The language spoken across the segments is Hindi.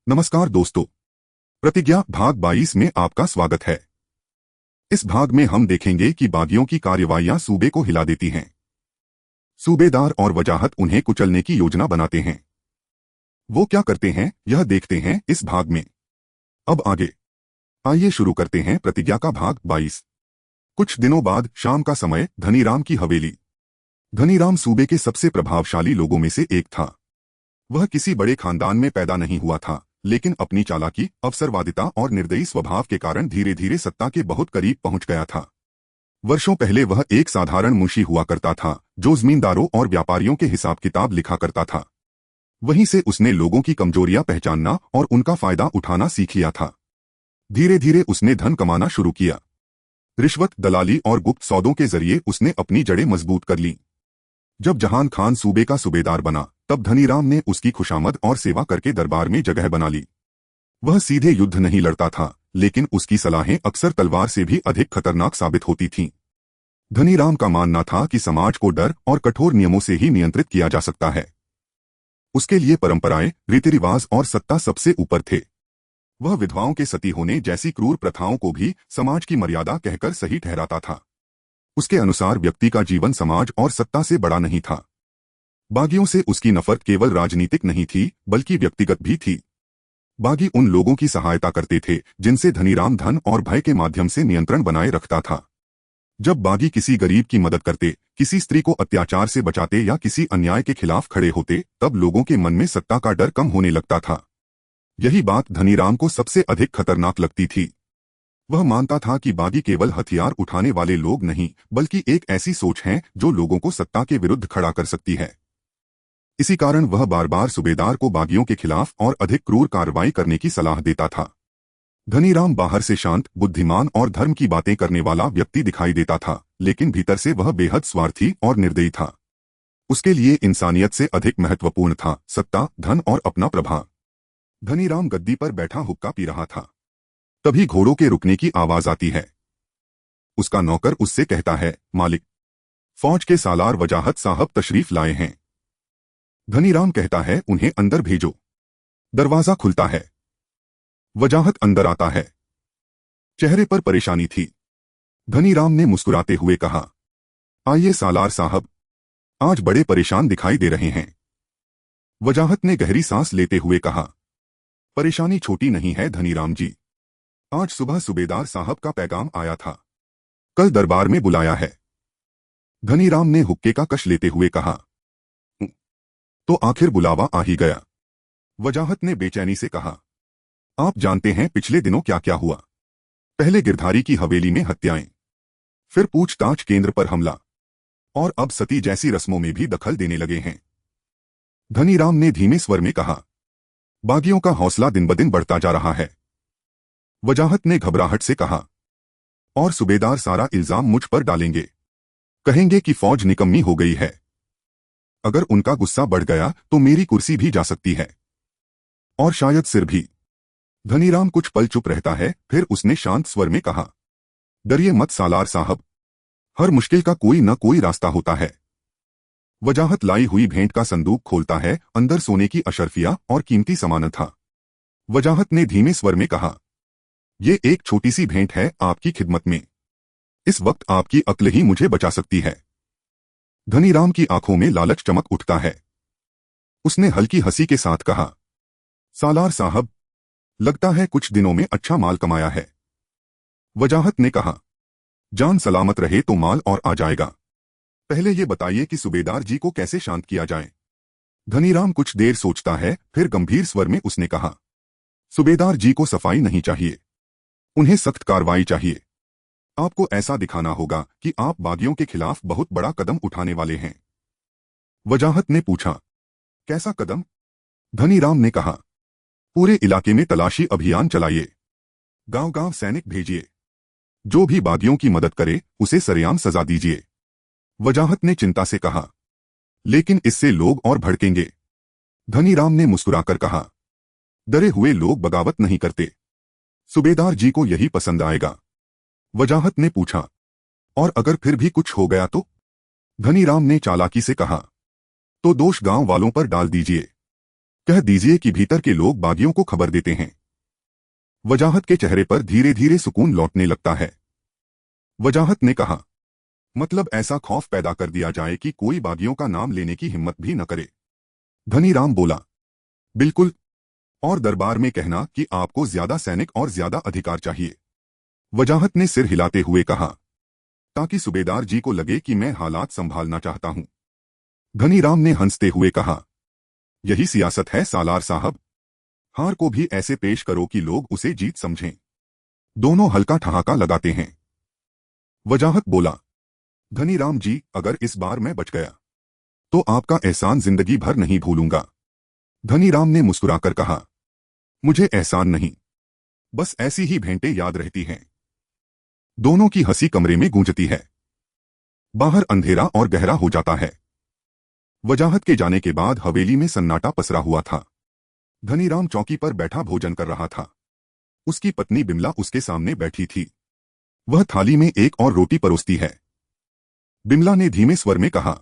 नमस्कार दोस्तों। प्रतिज्ञा भाग 22 में आपका स्वागत है। इस भाग में हम देखेंगे कि बागियों की कार्रवाइयां सूबे को हिला देती हैं। सूबेदार और वजाहत उन्हें कुचलने की योजना बनाते हैं। वो क्या करते हैं यह देखते हैं इस भाग में। अब आगे आइए शुरू करते हैं प्रतिज्ञा का भाग 22। कुछ दिनों बाद शाम का समय, धनीराम की हवेली। धनीराम सूबे के सबसे प्रभावशाली लोगों में से एक था। वह किसी बड़े खानदान में पैदा नहीं हुआ था, लेकिन अपनी चालाकी, अवसरवादिता और निर्दयी स्वभाव के कारण धीरे धीरे सत्ता के बहुत करीब पहुंच गया था। वर्षों पहले वह एक साधारण मुंशी हुआ करता था, जो जमींदारों और व्यापारियों के हिसाब किताब लिखा करता था। वहीं से उसने लोगों की कमजोरियां पहचानना और उनका फायदा उठाना सीख लिया था। धीरे धीरे उसने धन कमाना शुरू किया। रिश्वत, दलाली और गुप्त सौदों के जरिए उसने अपनी जड़ें मजबूत कर ली। जब जहान खान सूबे का सूबेदार बना, तब धनीराम ने उसकी खुशामद और सेवा करके दरबार में जगह बना ली। वह सीधे युद्ध नहीं लड़ता था, लेकिन उसकी सलाहें अक्सर तलवार से भी अधिक खतरनाक साबित होती थीं। धनीराम का मानना था कि समाज को डर और कठोर नियमों से ही नियंत्रित किया जा सकता है। उसके लिए परंपराएं, रीति रिवाज और सत्ता सबसे ऊपर थे। वह विधवाओं के सती होने जैसी क्रूर प्रथाओं को भी समाज की मर्यादा कहकर सही ठहराता था। उसके अनुसार व्यक्ति का जीवन समाज और सत्ता से बड़ा नहीं था। बागियों से उसकी नफरत केवल राजनीतिक नहीं थी, बल्कि व्यक्तिगत भी थी। बागी उन लोगों की सहायता करते थे जिनसे धनीराम धन और भय के माध्यम से नियंत्रण बनाए रखता था। जब बागी किसी गरीब की मदद करते, किसी स्त्री को अत्याचार से बचाते या किसी अन्याय के खिलाफ खड़े होते, तब लोगों के मन में सत्ता का डर कम होने लगता था। यही बात धनीराम को सबसे अधिक खतरनाक लगती थी। वह मानता था कि बागी केवल हथियार उठाने वाले लोग नहीं, बल्कि एक ऐसी सोच है जो लोगों को सत्ता के विरुद्ध खड़ा कर सकती है। इसी कारण वह बार बार सूबेदार को बागियों के खिलाफ और अधिक क्रूर कार्रवाई करने की सलाह देता था। धनीराम बाहर से शांत, बुद्धिमान और धर्म की बातें करने वाला व्यक्ति दिखाई देता था, लेकिन भीतर से वह बेहद स्वार्थी और निर्दयी था। उसके लिए इंसानियत से अधिक महत्वपूर्ण था सत्ता, धन और अपना प्रभाव। धनीराम गद्दी पर बैठा हुक्का पी रहा था। तभी घोड़ों के रुकने की आवाज आती है। उसका नौकर उससे कहता है, मालिक, फौज के सालार वजाहत साहब तशरीफ लाए हैं। धनीराम कहता है, उन्हें अंदर भेजो। दरवाजा खुलता है। वजाहत अंदर आता है। चेहरे पर परेशानी थी। धनीराम ने मुस्कुराते हुए कहा, आइए सालार साहब, आज बड़े परेशान दिखाई दे रहे हैं। वजाहत ने गहरी सांस लेते हुए कहा, परेशानी छोटी नहीं है धनीराम जी। आज सुबह सूबेदार साहब का पैगाम आया था। कल दरबार में बुलाया है। धनीराम ने हुक्के का कश लेते हुए कहा, तो आखिर बुलावा आ ही गया। वजाहत ने बेचैनी से कहा, आप जानते हैं पिछले दिनों क्या क्या हुआ। पहले गिरधारी की हवेली में हत्याएं, फिर पूछताछ केंद्र पर हमला, और अब सती जैसी रस्मों में भी दखल देने लगे हैं। धनीराम ने धीमे स्वर में कहा, बागियों का हौसला दिन ब दिन बढ़ता जा रहा है। वजाहत ने घबराहट से कहा, और सूबेदार सारा इल्जाम मुझ पर डालेंगे। कहेंगे कि फौज निकम्मी हो गई है। अगर उनका गुस्सा बढ़ गया तो मेरी कुर्सी भी जा सकती है, और शायद सिर भी। धनीराम कुछ पल चुप रहता है, फिर उसने शांत स्वर में कहा, डरिए मत सालार साहब, हर मुश्किल का कोई न कोई रास्ता होता है। वजाहत लाई हुई भेंट का संदूक खोलता है। अंदर सोने की अशर्फिया और कीमती सामान था। वजाहत ने धीमे स्वर में कहा, ये एक छोटी सी भेंट है आपकी खिदमत में। इस वक्त आपकी अक्ल ही मुझे बचा सकती है। धनीराम की आंखों में लालच चमक उठता है। उसने हल्की हंसी के साथ कहा, सालार साहब, लगता है कुछ दिनों में अच्छा माल कमाया है। वजाहत ने कहा, जान सलामत रहे तो माल और आ जाएगा। पहले ये बताइए कि सूबेदार जी को कैसे शांत किया जाए। धनीराम कुछ देर सोचता है, फिर गंभीर स्वर में उसने कहा, सूबेदार जी को सफाई नहीं चाहिए, उन्हें सख्त कार्रवाई चाहिए। आपको ऐसा दिखाना होगा कि आप बागियों के खिलाफ बहुत बड़ा कदम उठाने वाले हैं। वजाहत ने पूछा, कैसा कदम? धनीराम ने कहा, पूरे इलाके में तलाशी अभियान चलाइए, गांव-गांव सैनिक भेजिए, जो भी बागियों की मदद करे उसे सरेआम सजा दीजिए। वजाहत ने चिंता से कहा, लेकिन इससे लोग और भड़केंगे। धनीराम ने मुस्कुराकर कहा, डरे हुए लोग बगावत नहीं करते। सूबेदार जी को यही पसंद आएगा। वजाहत ने पूछा, और अगर फिर भी कुछ हो गया तो? धनीराम ने चालाकी से कहा, तो दोष गांव वालों पर डाल दीजिए। कह दीजिए कि भीतर के लोग बागियों को खबर देते हैं। वजाहत के चेहरे पर धीरे धीरे सुकून लौटने लगता है। वजाहत ने कहा, मतलब ऐसा खौफ पैदा कर दिया जाए कि कोई बागियों का नाम लेने की हिम्मत भी न करे। धनीराम बोला, बिल्कुल, और दरबार में कहना कि आपको ज्यादा सैनिक और ज्यादा अधिकार चाहिए। वजाहत ने सिर हिलाते हुए कहा, ताकि सूबेदार जी को लगे कि मैं हालात संभालना चाहता हूं। धनीराम ने हंसते हुए कहा, यही सियासत है सालार साहब। हार को भी ऐसे पेश करो कि लोग उसे जीत समझें। दोनों हल्का ठहाका लगाते हैं। वजाहत बोला, धनीराम जी, अगर इस बार मैं बच गया तो आपका एहसान जिंदगी भर नहीं भूलूंगा। धनीराम ने मुस्कुराकर कहा, मुझे एहसान नहीं, बस ऐसी ही भेंटें याद रहती हैं। दोनों की हंसी कमरे में गूंजती है। बाहर अंधेरा और गहरा हो जाता है। वजाहत के जाने के बाद हवेली में सन्नाटा पसरा हुआ था। धनीराम चौकी पर बैठा भोजन कर रहा था। उसकी पत्नी बिमला उसके सामने बैठी थी। वह थाली में एक और रोटी परोसती है। बिमला ने धीमे स्वर में कहा,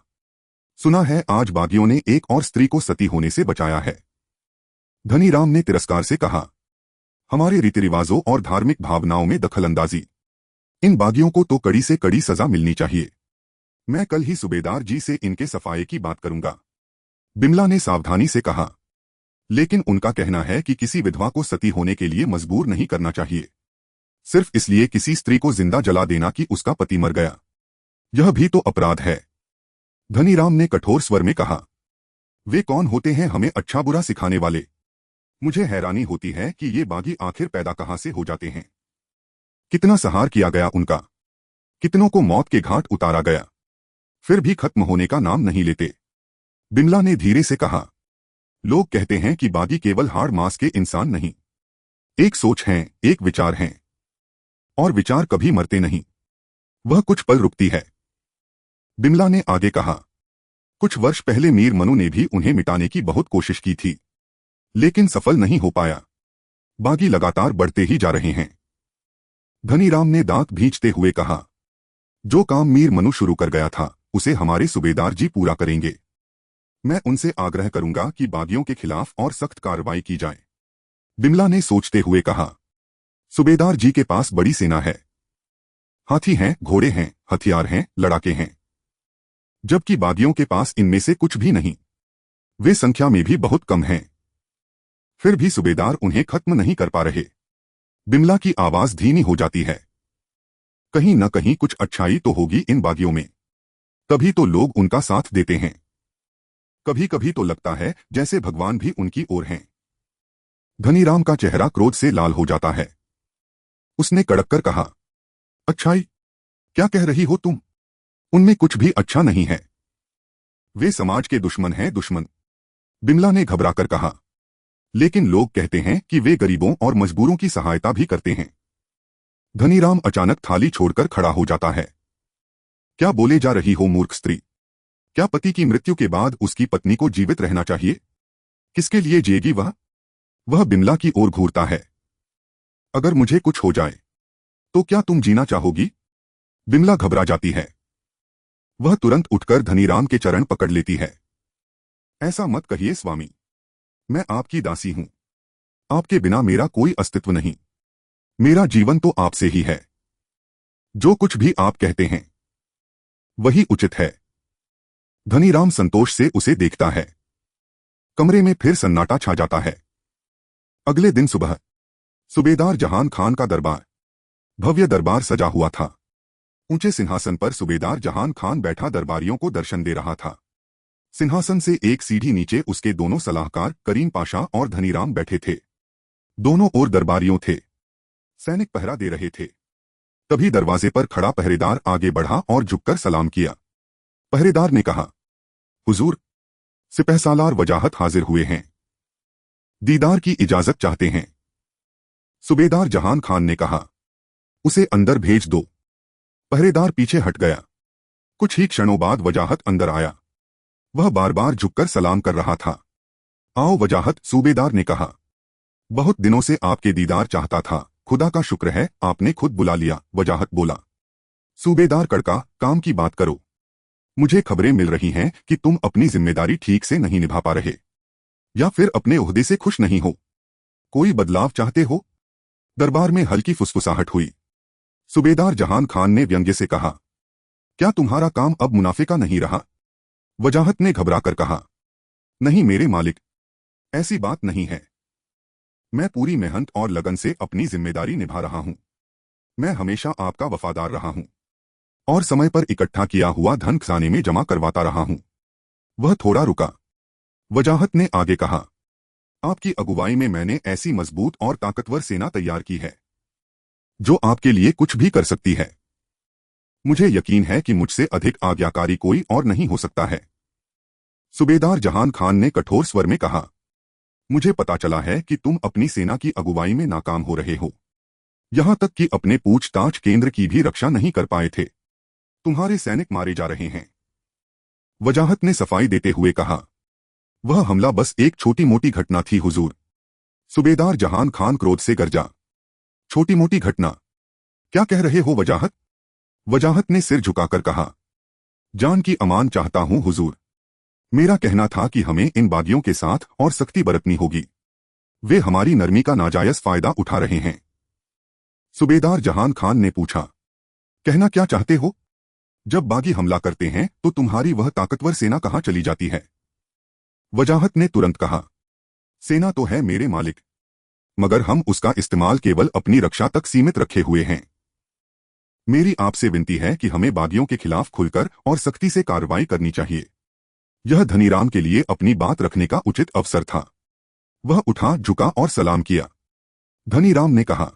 सुना है आज बागियों ने एक और स्त्री को सती होने से बचाया है। धनीराम ने तिरस्कार से कहा, हमारे रीति रिवाजों और धार्मिक भावनाओं में दखलंदाजी। इन बागियों को तो कड़ी से कड़ी सजा मिलनी चाहिए। मैं कल ही सूबेदार जी से इनके सफाये की बात करूंगा। बिमला ने सावधानी से कहा, लेकिन उनका कहना है कि किसी विधवा को सती होने के लिए मजबूर नहीं करना चाहिए। सिर्फ इसलिए किसी स्त्री को जिंदा जला देना कि उसका पति मर गया, यह भी तो अपराध है। धनीराम ने कठोर स्वर में कहा, वे कौन होते हैं हमें अच्छा बुरा सिखाने वाले? मुझे हैरानी होती है कि ये बागी आखिर पैदा कहां से हो जाते हैं। कितना सहार किया गया उनका, कितनों को मौत के घाट उतारा गया, फिर भी खत्म होने का नाम नहीं लेते। बिमला ने धीरे से कहा, लोग कहते हैं कि बागी केवल हाड़ मांस के इंसान नहीं, एक सोच हैं, एक विचार हैं, और विचार कभी मरते नहीं, वह कुछ पल रुकती है। बिमला ने आगे कहा, कुछ वर्ष पहले मीर मनु ने भी उन्हें मिटाने की बहुत कोशिश की थी, लेकिन सफल नहीं हो पाया। बागी लगातार बढ़ते ही जा रहे हैं। धनीराम ने दांत भींचते हुए कहा, जो काम मीर मनु शुरू कर गया था उसे हमारे सूबेदार जी पूरा करेंगे। मैं उनसे आग्रह करूंगा कि बागियों के खिलाफ और सख्त कार्रवाई की जाए। बिमला ने सोचते हुए कहा, सूबेदार जी के पास बड़ी सेना है, हाथी हैं, घोड़े हैं, हथियार हैं, लड़ाके हैं, जबकि बागियों के पास इनमें से कुछ भी नहीं। वे संख्या में भी बहुत कम हैं, फिर भी सूबेदार उन्हें खत्म नहीं कर पा रहे। बिमला की आवाज धीमी हो जाती है। कहीं न कहीं कुछ अच्छाई तो होगी इन बागियों में, तभी तो लोग उनका साथ देते हैं। कभी कभी तो लगता है जैसे भगवान भी उनकी ओर हैं। धनीराम का चेहरा क्रोध से लाल हो जाता है। उसने कड़क कर कहा, अच्छाई? क्या कह रही हो तुम? उनमें कुछ भी अच्छा नहीं है। वे समाज के दुश्मन हैं, दुश्मन। बिमला ने घबराकर कहा, लेकिन लोग कहते हैं कि वे गरीबों और मजबूरों की सहायता भी करते हैं। धनीराम अचानक थाली छोड़कर खड़ा हो जाता है। क्या बोले जा रही हो मूर्ख स्त्री? क्या पति की मृत्यु के बाद उसकी पत्नी को जीवित रहना चाहिए? किसके लिए जिएगी वह? वह बिमला की ओर घूरता है। अगर मुझे कुछ हो जाए तो क्या तुम जीना चाहोगी? बिमला घबरा जाती है। वह तुरंत उठकर धनीराम के चरण पकड़ लेती है। ऐसा मत कहिए स्वामी, मैं आपकी दासी हूं। आपके बिना मेरा कोई अस्तित्व नहीं। मेरा जीवन तो आपसे ही है। जो कुछ भी आप कहते हैं वही उचित है। धनीराम संतोष से उसे देखता है। कमरे में फिर सन्नाटा छा जाता है। अगले दिन सुबह सूबेदार जहान खान का दरबार, भव्य दरबार सजा हुआ था। ऊंचे सिंहासन पर सूबेदार जहान खान बैठा दरबारियों को दर्शन दे रहा था। सिंहासन से एक सीढ़ी नीचे उसके दोनों सलाहकार करीम पाशा और धनीराम बैठे थे। दोनों ओर दरबारियों थे। सैनिक पहरा दे रहे थे। तभी दरवाजे पर खड़ा पहरेदार आगे बढ़ा और झुककर सलाम किया। पहरेदार ने कहा, हुजूर, सिपहसालार वजाहत हाजिर हुए हैं, दीदार की इजाजत चाहते हैं। सूबेदार जहान खान ने कहा, उसे अंदर भेज दो। पहरेदार पीछे हट गया। कुछ ही क्षणों बाद वजाहत अंदर आया। वह बार बार झुककर सलाम कर रहा था। आओ वजाहत, सूबेदार ने कहा। बहुत दिनों से आपके दीदार चाहता था, खुदा का शुक्र है आपने खुद बुला लिया, वजाहत बोला। सूबेदार कड़का, काम की बात करो। मुझे खबरें मिल रही हैं कि तुम अपनी जिम्मेदारी ठीक से नहीं निभा पा रहे। या फिर अपने ओहदे से खुश नहीं हो? कोई बदलाव चाहते हो? दरबार में हल्की फुसफुसाहट हुई। सूबेदार जहान खान ने व्यंग्य से कहा, क्या तुम्हारा काम अब मुनाफे का नहीं रहा? वजाहत ने घबराकर कहा, नहीं मेरे मालिक, ऐसी बात नहीं है। मैं पूरी मेहनत और लगन से अपनी जिम्मेदारी निभा रहा हूं। मैं हमेशा आपका वफादार रहा हूं और समय पर इकट्ठा किया हुआ धन खजाने में जमा करवाता रहा हूं। वह थोड़ा रुका। वजाहत ने आगे कहा, आपकी अगुवाई में मैंने ऐसी मजबूत और ताकतवर सेना तैयार की है जो आपके लिए कुछ भी कर सकती है। मुझे यकीन है कि मुझसे अधिक आज्ञाकारी कोई और नहीं हो सकता है। सूबेदार जहान खान ने कठोर स्वर में कहा, मुझे पता चला है कि तुम अपनी सेना की अगुवाई में नाकाम हो रहे हो। यहां तक कि अपने पूछताछ केंद्र की भी रक्षा नहीं कर पाए थे। तुम्हारे सैनिक मारे जा रहे हैं। वजाहत ने सफाई देते हुए कहा, वह हमला बस एक छोटी मोटी घटना थी हुजूर। सूबेदार जहान खान क्रोध से गरजा, छोटी मोटी घटना? क्या कह रहे हो वजाहत? वजाहत ने सिर झुकाकर कहा, जान की अमान चाहता हूं हुजूर। मेरा कहना था कि हमें इन बागियों के साथ और सख्ती बरतनी होगी। वे हमारी नरमी का नाजायज फायदा उठा रहे हैं। सूबेदार जहान खान ने पूछा, कहना क्या चाहते हो? जब बागी हमला करते हैं तो तुम्हारी वह ताकतवर सेना कहां चली जाती है? वजाहत ने तुरंत कहा, सेना तो है मेरे मालिक, मगर हम उसका इस्तेमाल केवल अपनी रक्षा तक सीमित रखे हुए हैं। मेरी आपसे विनती है कि हमें बागियों के खिलाफ खुलकर और सख्ती से कार्रवाई करनी चाहिए। यह धनीराम के लिए अपनी बात रखने का उचित अवसर था। वह उठा, झुका और सलाम किया। धनीराम ने कहा,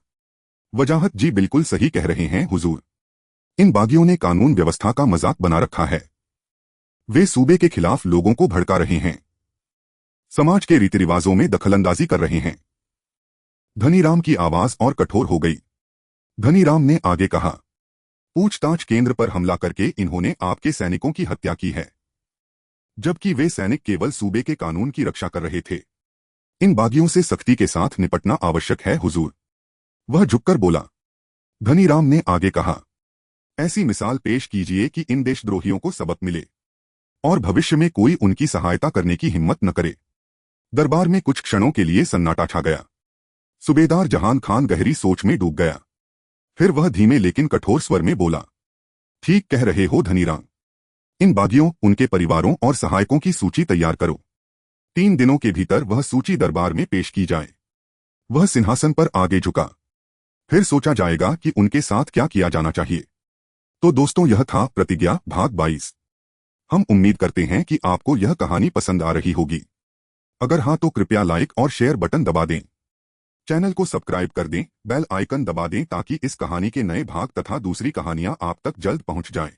वजाहत जी बिल्कुल सही कह रहे हैं हुजूर। इन बागियों ने कानून व्यवस्था का मजाक बना रखा है। वे सूबे के खिलाफ लोगों को भड़का रहे हैं, समाज के रीति रिवाजों में दखलंदाजी कर रहे हैं। धनीराम की आवाज और कठोर हो गई। धनीराम ने आगे कहा, पूछताछ केंद्र पर हमला करके इन्होंने आपके सैनिकों की हत्या की है, जबकि वे सैनिक केवल सूबे के कानून की रक्षा कर रहे थे। इन बागियों से सख्ती के साथ निपटना आवश्यक है हुजूर। वह झुककर बोला। धनीराम ने आगे कहा, ऐसी मिसाल पेश कीजिए कि इन देशद्रोहियों को सबक मिले और भविष्य में कोई उनकी सहायता करने की हिम्मत न करे। दरबार में कुछ क्षणों के लिए सन्नाटा छा गया। सूबेदार जहान खान गहरी सोच में डूब गया। फिर वह धीमे लेकिन कठोर स्वर में बोला, ठीक कह रहे हो धनीराम। इन बागियों, उनके परिवारों और सहायकों की सूची तैयार करो। 3 दिनों के भीतर वह सूची दरबार में पेश की जाए। वह सिंहासन पर आगे झुका। फिर सोचा जाएगा कि उनके साथ क्या किया जाना चाहिए। तो दोस्तों, यह था प्रतिज्ञा भाग 22। हम उम्मीद करते हैं कि आपको यह कहानी पसंद आ रही होगी। अगर हाँ तो कृपया लाइक और शेयर बटन दबा दें। चैनल को सब्सक्राइब कर दें, बेल आइकन दबा दें ताकि इस कहानी के नए भाग तथा दूसरी कहानियां आप तक जल्द पहुंच जाएं।